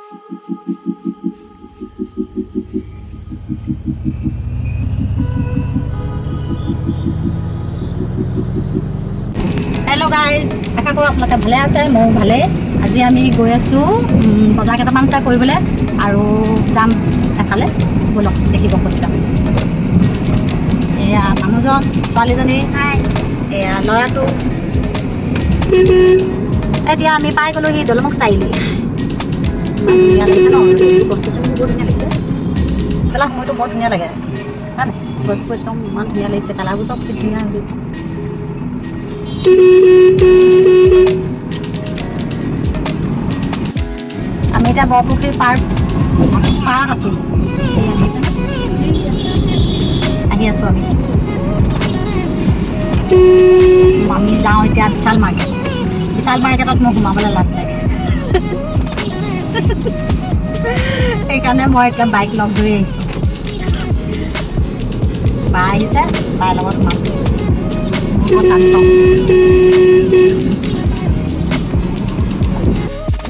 Hello' guys, আশা কৰোঁ আপোনালোকে ভালে আছে, ময়ো ভালেই। আজি আমি গৈ আছোঁ বজাৰ কেইটামান কৰিবলৈ আৰু যাম এফালে। ব'লক দেখিব ক'ত যাম। এয়া মানুহজন, ছোৱালীজনী, এয়া ল'ৰাটো। এতিয়া আমি পাই গ'লোহি দলমুখ চাৰিআলি। ইমান ধুনীয়া লাগিছে ন, গছ গছনিবোৰ বৰ ধুনীয়া লাগিছে। পেলা সময়টো বৰ ধুনীয়া লাগে হয় নাই? গছবোৰ একদম ইমান ধুনীয়া লাগিছে, কালাৰবোৰ চব কি ধুনীয়া হৈ গৈছে। আমি এতিয়া বৰপুখুৰী পাৰত আছোঁ। আহি আছোঁ আমি যাওঁ এতিয়া বিশাল মাৰ্কেট। বিশাল মাৰ্কেটত মোক সোমাবলৈ লাজ লাগে। সেইকাৰণে মই এতিয়া বাইক লগ ধৰি আহিছোঁ। বা আহিছে, বাৰ লগত সোমাইছোঁ।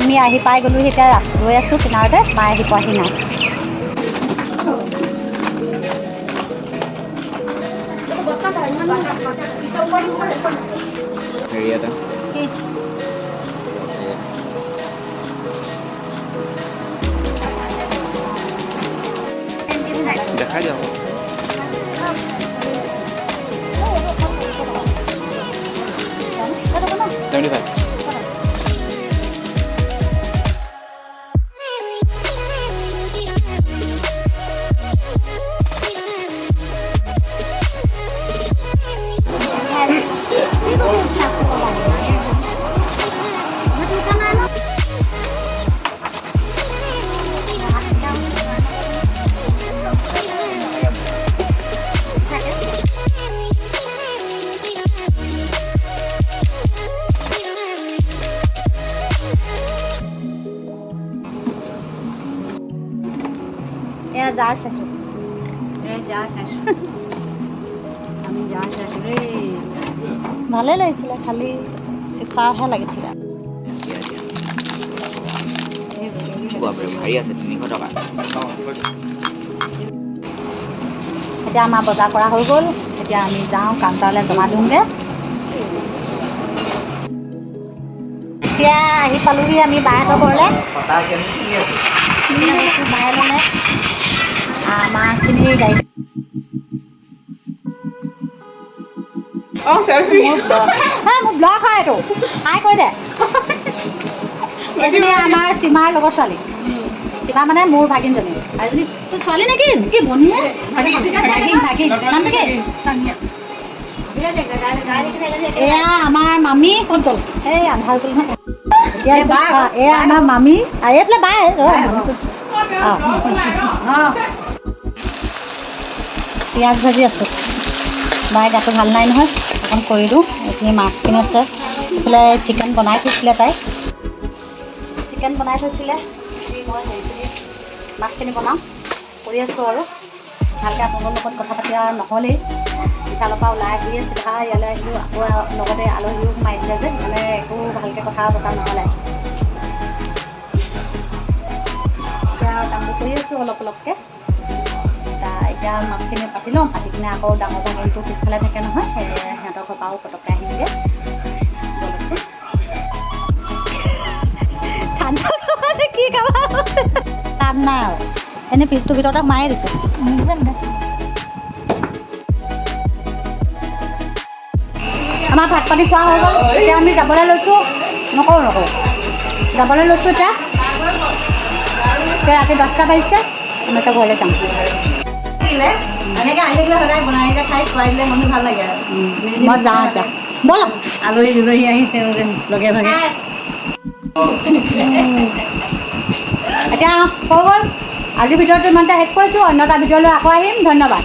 আমি আহি পাই গ'লো, এতিয়া ৰৈ আছোঁ কিনাৰতে, বাই আহি পোৱাহি নাই। হেৰি এটা দেখাই দিয়ক। जार শাশুড় আমি जार শাশুড়ি ভালে লাগিছিলে, খালি চিচাৰহে লাগিছিলে। ভাৰী আছে 300 টকা। এতিয়া আমাৰ বজাৰ কৰা হৈ গ'ল। এতিয়া আমি যাওঁ কাউণ্টাৰলৈ জমা দিওঁগৈ। এতিয়া আহি পালোহি আমি বাহঁতৰ ঘৰলৈ। বাই ল'লে আমাৰখিনি গাড়ী। মোৰ ব্লগ হয় এইটো, হাই কৈ দে। এজনী আমাৰ সীমাৰ লগৰ ছোৱালী। সীমা মানে মোৰ ভাগিনজনী। আৰু এজনী তোৰ ছোৱালী নেকি? কি ভনীয়ে? ভাগিন নামটো কি? এয়া আমাৰ মামী। ক'ত গ'ল? এই আন্ধাৰ গ'ল নহয়। এয়া আমাৰ মামী আৰু এইফালে বাই। পিঁয়াজ ভাজি আছোঁ। বাই গাটো ভাল নাই নহয়, অকণ কৰি দিওঁ। এইখিনি মাছখিনি আছে, এইফালে চিকেন বনাই থৈছিলে তাই। চিকেন বনাই থৈছিলে, মই হেৰিখিনি মাছখিনি বনাওঁ কৰি আছোঁ আৰু ভালকৈ আপোনালোকৰ লগত কথা পাতি আৰু নহ'লেই। বিশালৰ পৰা ওলাই আহিয়ে চিধা ইয়ালৈ আহিলোঁ। আকৌ লগতে আলহীও সোমাই দিলে যে, মানে একো ভালকৈ কথা পতা নহ'লে। এতিয়া কামবোৰ কৰি আছোঁ অলপ অলপকৈ। এতিয়া মাছখিনি পাতি লওঁ, পাতি কিনে আকৌ ডাঙৰ ভাগিনটো পিছফালে থাকে নহয়, সিহঁতৰ ঘৰৰ পৰাও পটককৈ আহিমগৈ। কি খাবা কাম নাই আৰু এনেই ফ্ৰিজটোৰ ভিতৰতে সোমাই দিছোঁ। আমাৰ ভাত পানী খোৱা হৈ গ'ল। এতিয়া আমি যাবলৈ লৈছোঁ। নকৰোঁ যাবলৈ লৈছোঁ এতিয়া ৰাতি 10টা বাজিছে। আমি এতিয়া ঘৰলৈ যাম। এনেকৈ আহি থাকিলে সদায় বনাই খাই খুৱাই দিলে মনটো ভাল লাগে আৰু। মই যাওঁ এতিয়া, ব'লক। আলহী দুলহী আহিছে লগে ভাগে। এতিয়া হৈ গ'ল আজিৰ ভিডিঅ'টো ইমানতে শেষ কৰিছোঁ। অন্য এটা ভিডিঅ'লৈ আকৌ আহিম। ধন্যবাদ।